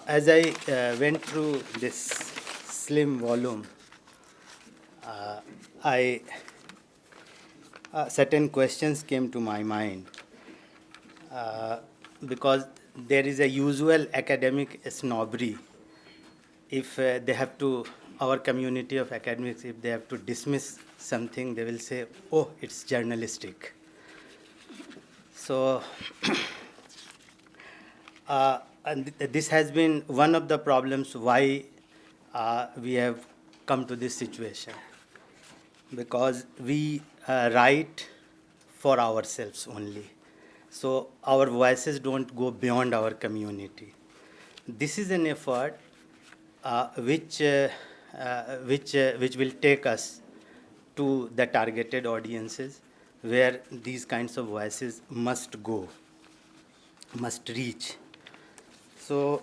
As I went through this slim volume, I certain questions came to my mind because there is a usual academic snobbery. If they have to, our community of academics, if they have to dismiss something, they will say, "Oh, it's journalistic." So and this has been one of the problems why we have come to this situation, because we write for ourselves only. So our voices don't go beyond our community. This is an effort which will take us to the targeted audiences where these kinds of voices must go, must reach. So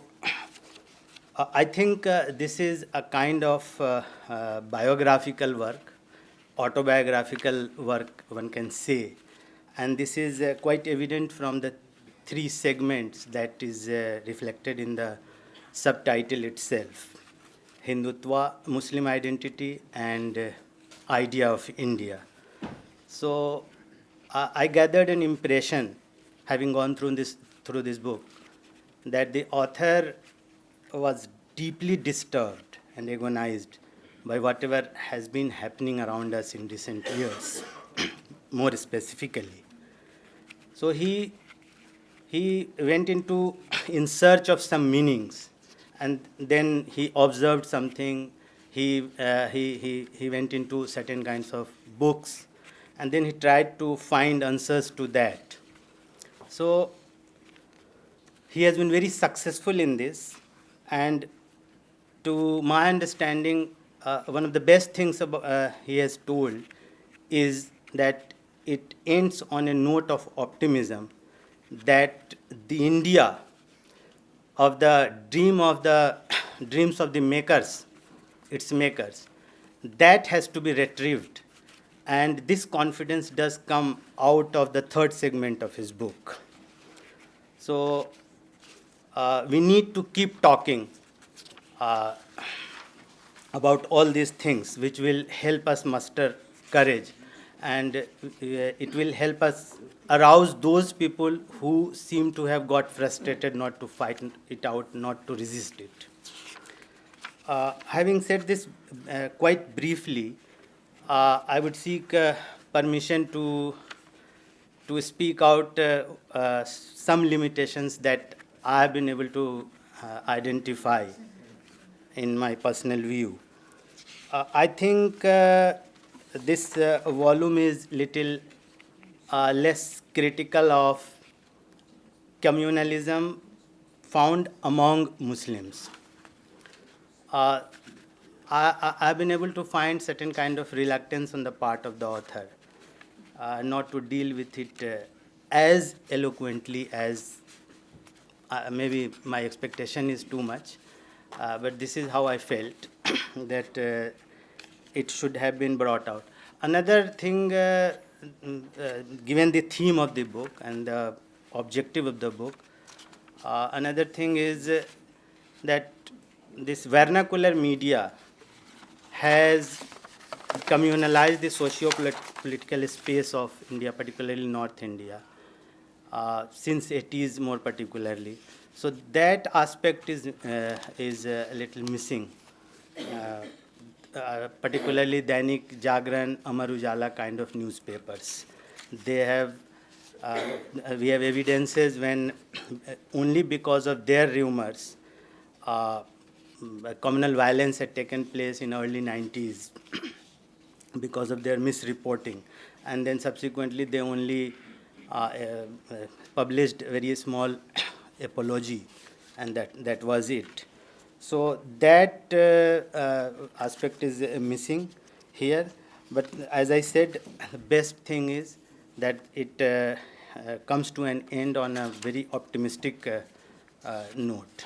I think this is a kind of biographical work, autobiographical work, one can say. And this is quite evident from the three segments that is reflected in the subtitle itself: Hindutva, Muslim identity, and idea of India. So I gathered an impression, having gone through this book, that the author was deeply disturbed and agonized by whatever has been happening around us in recent years, more specifically. So he went in search of some meanings, and then he observed something. He went into certain kinds of books, and then he tried to find answers to that. So he has been very successful in this, and to my understanding, one of the best things he has told is that it ends on a note of optimism that the India of the dreams of the makers, its makers, that has to be retrieved. And this confidence does come out of the third segment of his book. So we need to keep talking about all these things, which will help us muster courage, and it will help us arouse those people who seem to have got frustrated not to fight it out, not to resist it. Having said this quite briefly, I would seek permission to speak out some limitations that I have been able to identify in my personal view. I think this volume is little less critical of communalism found among Muslims. I've been able to find certain kind of reluctance on the part of the author not to deal with it as eloquently as maybe my expectation is too much, but this is how I felt that it should have been brought out. Another thing, given the theme of the book and the objective of the book, another thing is that this vernacular media has communalized the socio-political space of India, particularly North India, since 80s more particularly. So that aspect is a little missing, particularly Dainik Jagran, Amar Ujala kind of newspapers. They have, we have evidences when only because of their rumors, communal violence had taken place in early 90s because of their misreporting, and then subsequently they only published very small apology, and that was it. So that aspect is missing here, but as I said, the best thing is that it comes to an end on a very optimistic note.